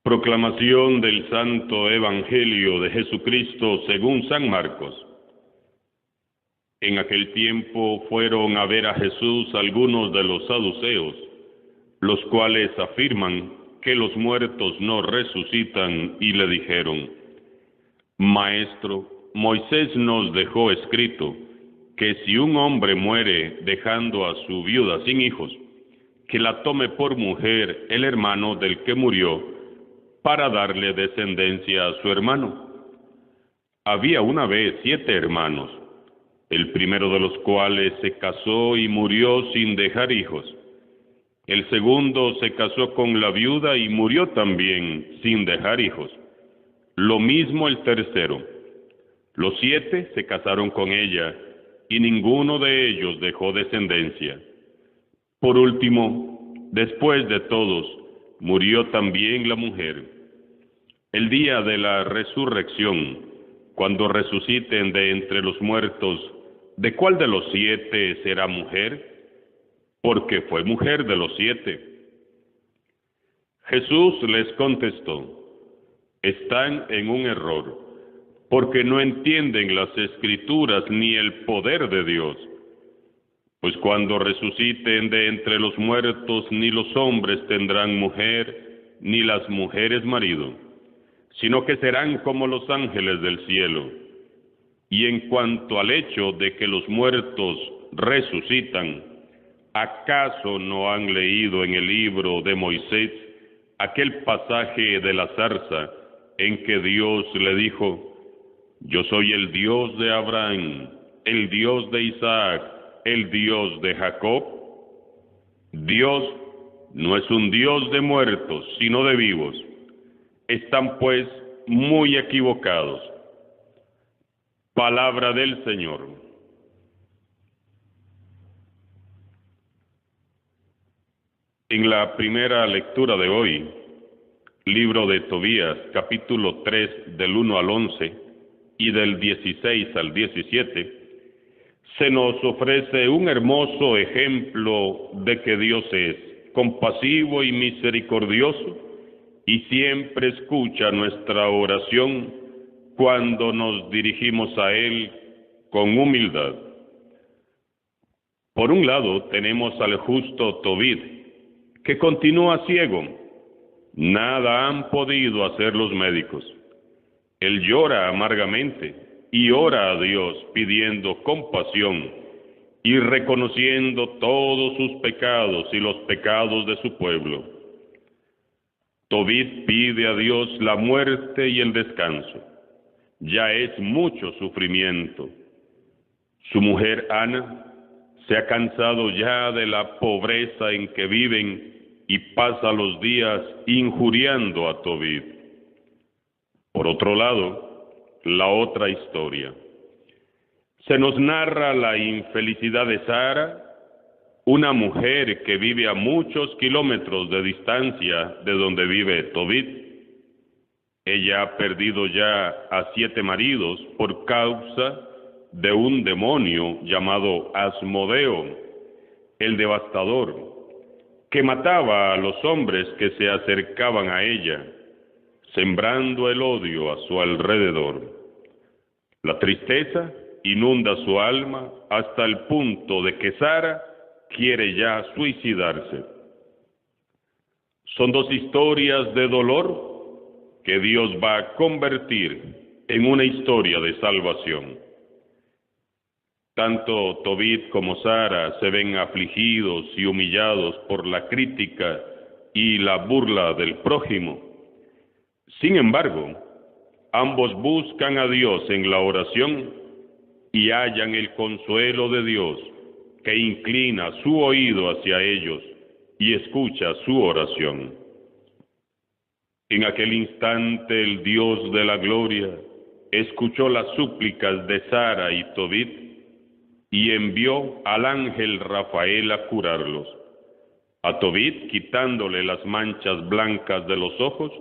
Proclamación del Santo Evangelio de Jesucristo según San Marcos. En aquel tiempo fueron a ver a Jesús algunos de los saduceos, los cuales afirman que los muertos no resucitan, y le dijeron: Maestro, Moisés nos dejó escrito que si un hombre muere dejando a su viuda sin hijos, que la tome por mujer el hermano del que murió, para darle descendencia a su hermano. Había una vez 7 hermanos, el primero de los cuales se casó y murió sin dejar hijos. El segundo se casó con la viuda y murió también sin dejar hijos. Lo mismo el tercero. Los 7 se casaron con ella y ninguno de ellos dejó descendencia. Por último, después de todos, murió también la mujer. El día de la resurrección, cuando resuciten de entre los muertos, ¿de cuál de los 7 será mujer? Porque fue mujer de los 7. Jesús les contestó: están en un error, porque no entienden las Escrituras ni el poder de Dios. Pues cuando resuciten de entre los muertos, ni los hombres tendrán mujer, ni las mujeres marido, sino que serán como los ángeles del cielo. Y en cuanto al hecho de que los muertos resucitan, ¿acaso no han leído en el libro de Moisés aquel pasaje de la zarza en que Dios le dijo: Yo soy el Dios de Abraham, el Dios de Isaac, el Dios de Jacob? Dios no es un Dios de muertos, sino de vivos. Están pues muy equivocados. Palabra del Señor. En la primera lectura de hoy, libro de Tobías, capítulo 3, del 1 al 11 y del 16 al 17, se nos ofrece un hermoso ejemplo de que Dios es compasivo y misericordioso, y siempre escucha nuestra oración cuando nos dirigimos a Él con humildad. Por un lado tenemos al justo Tobit, que continúa ciego. Nada han podido hacer los médicos. Él llora amargamente y ora a Dios pidiendo compasión y reconociendo todos sus pecados y los pecados de su pueblo. Tobit pide a Dios la muerte y el descanso. Ya es mucho sufrimiento. Su mujer Ana se ha cansado ya de la pobreza en que viven y pasa los días injuriando a Tobit. Por otro lado, la otra historia. Se nos narra la infelicidad de Sara, una mujer que vive a muchos kilómetros de distancia de donde vive Tobit. Ella ha perdido ya a 7 maridos por causa de un demonio llamado Asmodeo, el devastador, que mataba a los hombres que se acercaban a ella, sembrando el odio a su alrededor. La tristeza inunda su alma hasta el punto de que Sara quiere ya suicidarse. Son 2 historias de dolor que Dios va a convertir en una historia de salvación. Tanto Tobit como Sara se ven afligidos y humillados por la crítica y la burla del prójimo. Sin embargo, ambos buscan a Dios en la oración y hallan el consuelo de Dios, que inclina su oído hacia ellos y escucha su oración. En aquel instante el Dios de la gloria escuchó las súplicas de Sara y Tobit y envió al ángel Rafael a curarlos. A Tobit quitándole las manchas blancas de los ojos,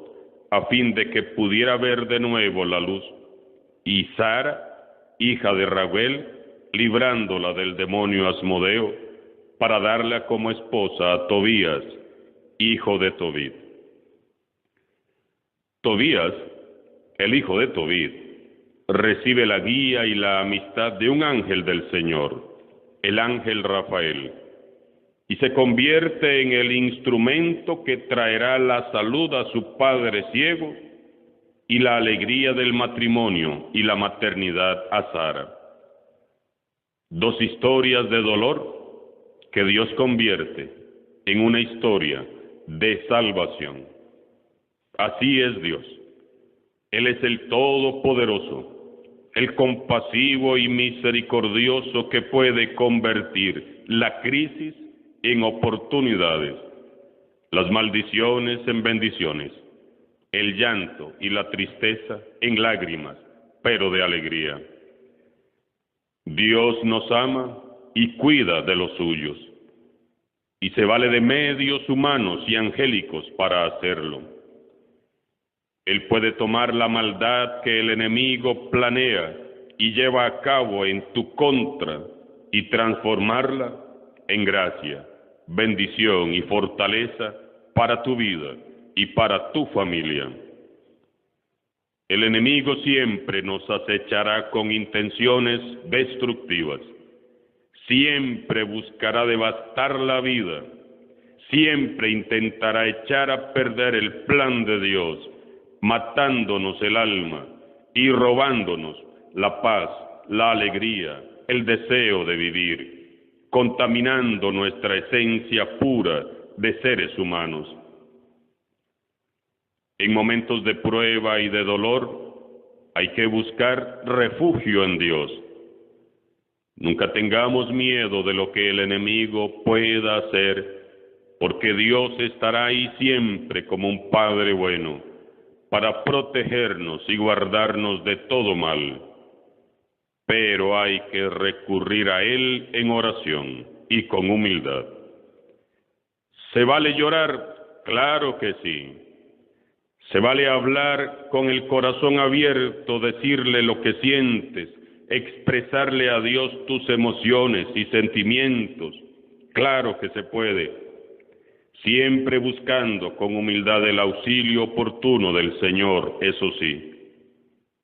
a fin de que pudiera ver de nuevo la luz, y Sara, hija de Raguel, librándola del demonio Asmodeo, para darla como esposa a Tobías, hijo de Tobit. Tobías, el hijo de Tobit, recibe la guía y la amistad de un ángel del Señor, el ángel Rafael, y se convierte en el instrumento que traerá la salud a su padre ciego y la alegría del matrimonio y la maternidad a Sara. Dos historias de dolor que Dios convierte en una historia de salvación. Así es Dios. Él es el Todopoderoso, el compasivo y misericordioso que puede convertir la crisis en oportunidades, las maldiciones en bendiciones, el llanto y la tristeza en lágrimas, pero de alegría. Dios nos ama y cuida de los suyos, y se vale de medios humanos y angélicos para hacerlo. Él puede tomar la maldad que el enemigo planea y lleva a cabo en tu contra y transformarla en gracia, bendición y fortaleza para tu vida y para tu familia. El enemigo siempre nos acechará con intenciones destructivas. Siempre buscará devastar la vida. Siempre intentará echar a perder el plan de Dios, matándonos el alma y robándonos la paz, la alegría, el deseo de vivir, contaminando nuestra esencia pura de seres humanos. En momentos de prueba y de dolor, hay que buscar refugio en Dios. Nunca tengamos miedo de lo que el enemigo pueda hacer, porque Dios estará ahí siempre como un Padre bueno, para protegernos y guardarnos de todo mal. Pero hay que recurrir a Él en oración y con humildad. ¿Se vale llorar? Claro que sí. Se vale hablar con el corazón abierto, decirle lo que sientes, expresarle a Dios tus emociones y sentimientos. Claro que se puede, siempre buscando con humildad el auxilio oportuno del Señor, eso sí.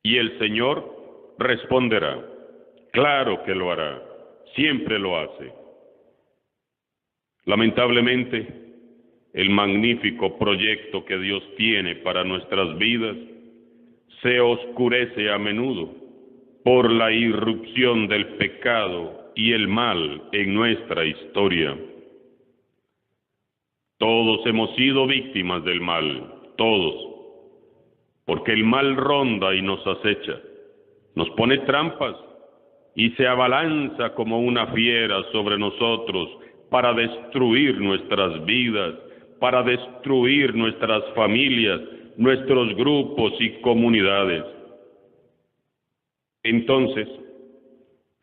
Y el Señor responderá. Claro que lo hará, siempre lo hace. Lamentablemente, el magnífico proyecto que Dios tiene para nuestras vidas se oscurece a menudo por la irrupción del pecado y el mal en nuestra historia. Todos hemos sido víctimas del mal, todos, porque el mal ronda y nos acecha, nos pone trampas y se abalanza como una fiera sobre nosotros para destruir nuestras vidas, para destruir nuestras familias, nuestros grupos y comunidades. Entonces,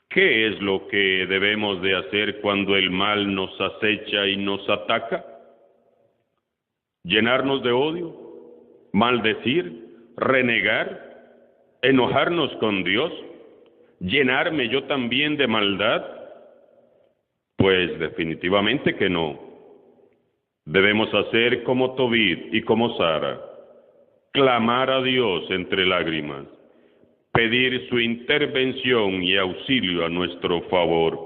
¿qué es lo que debemos de hacer cuando el mal nos acecha y nos ataca? ¿Llenarnos de odio? ¿Maldecir? ¿Renegar? ¿Enojarnos con Dios? ¿Llenarme yo también de maldad? Pues definitivamente que no. Debemos hacer como Tobit y como Sara, clamar a Dios entre lágrimas, pedir su intervención y auxilio a nuestro favor.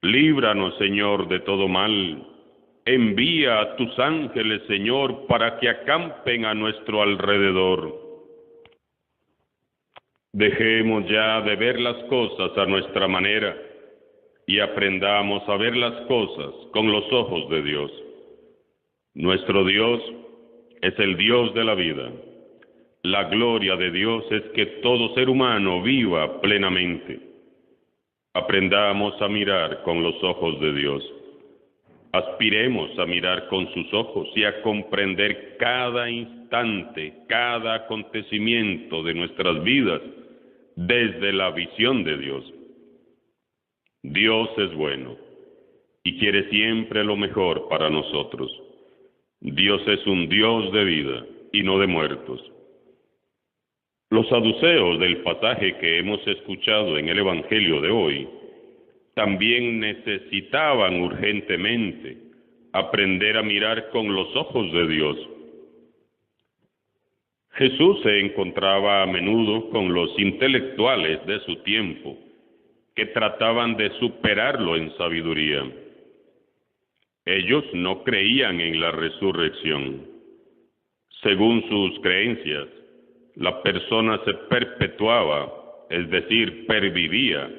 Líbranos, Señor, de todo mal. Envía a tus ángeles, Señor, para que acampen a nuestro alrededor. Dejemos ya de ver las cosas a nuestra manera y aprendamos a ver las cosas con los ojos de Dios. Nuestro Dios es el Dios de la vida. La gloria de Dios es que todo ser humano viva plenamente. Aprendamos a mirar con los ojos de Dios. Aspiremos a mirar con sus ojos y a comprender cada instante, cada acontecimiento de nuestras vidas desde la visión de Dios. Dios es bueno y quiere siempre lo mejor para nosotros. Dios es un Dios de vida y no de muertos. Los saduceos del pasaje que hemos escuchado en el Evangelio de hoy también necesitaban urgentemente aprender a mirar con los ojos de Dios. Jesús se encontraba a menudo con los intelectuales de su tiempo, que trataban de superarlo en sabiduría. Ellos no creían en la resurrección. Según sus creencias, la persona se perpetuaba, es decir, pervivía,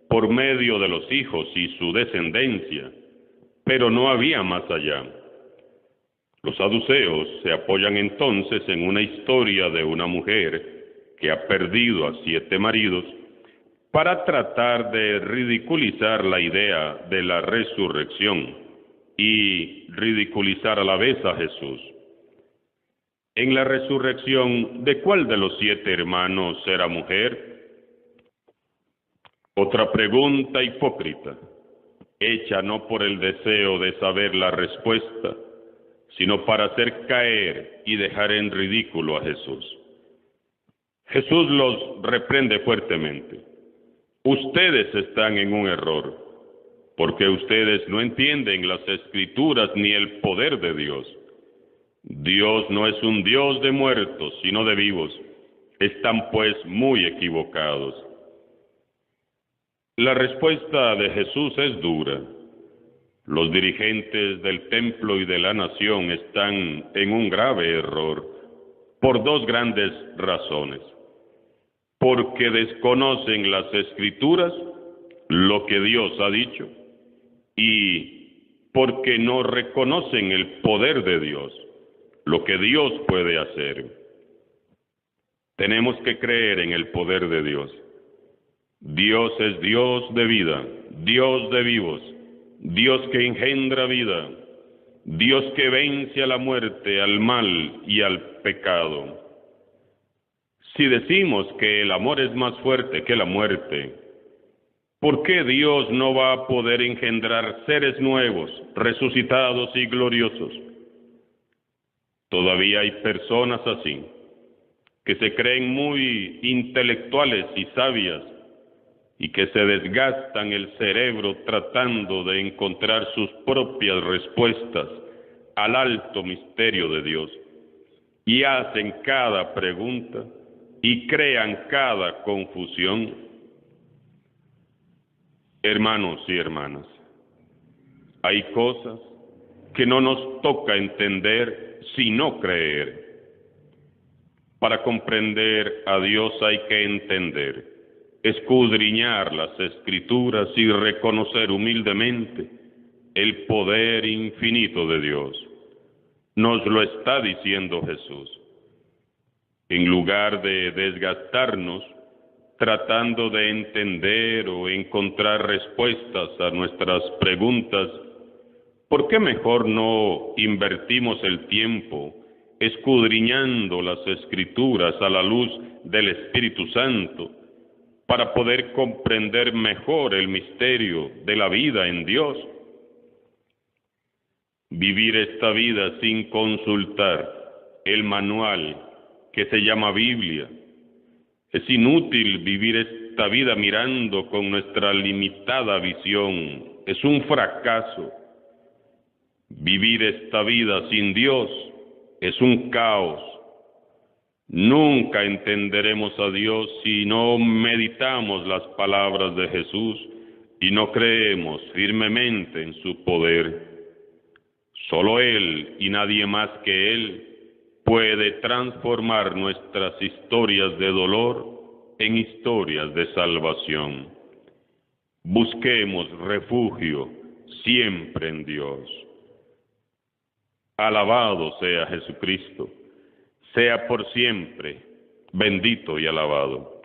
por medio de los hijos y su descendencia, pero no había más allá. Los saduceos se apoyan entonces en una historia de una mujer que ha perdido a 7 maridos para tratar de ridiculizar la idea de la resurrección y ridiculizar a la vez a Jesús. En la resurrección, ¿de cuál de los 7 hermanos era mujer? Otra pregunta hipócrita, hecha no por el deseo de saber la respuesta, sino para hacer caer y dejar en ridículo a Jesús. Jesús los reprende fuertemente. Ustedes están en un error, porque ustedes no entienden las Escrituras ni el poder de Dios. Dios no es un Dios de muertos, sino de vivos. Están pues muy equivocados. La respuesta de Jesús es dura. Los dirigentes del templo y de la nación están en un grave error por 2 grandes razones. Porque desconocen las Escrituras, lo que Dios ha dicho, y porque no reconocen el poder de Dios, lo que Dios puede hacer. Tenemos que creer en el poder de Dios. Dios es Dios de vida, Dios de vivos, Dios que engendra vida, Dios que vence a la muerte, al mal y al pecado. Si decimos que el amor es más fuerte que la muerte, ¿por qué Dios no va a poder engendrar seres nuevos, resucitados y gloriosos? Todavía hay personas así, que se creen muy intelectuales y sabias, y que se desgastan el cerebro tratando de encontrar sus propias respuestas al alto misterio de Dios, y hacen cada pregunta y crean cada confusión. Hermanos y hermanas, hay cosas que no nos toca entender sino creer. Para comprender a Dios hay que entender, escudriñar las Escrituras y reconocer humildemente el poder infinito de Dios. Nos lo está diciendo Jesús. En lugar de desgastarnos tratando de entender o encontrar respuestas a nuestras preguntas, ¿por qué mejor no invertimos el tiempo escudriñando las Escrituras a la luz del Espíritu Santo para poder comprender mejor el misterio de la vida en Dios? Vivir esta vida sin consultar el manual que se llama Biblia. Es inútil vivir esta vida mirando con nuestra limitada visión. Es un fracaso. Vivir esta vida sin Dios es un caos. Nunca entenderemos a Dios si no meditamos las palabras de Jesús y no creemos firmemente en su poder. Solo Él y nadie más que Él puede transformar nuestras historias de dolor en historias de salvación. Busquemos refugio siempre en Dios. Alabado sea Jesucristo, sea por siempre bendito y alabado.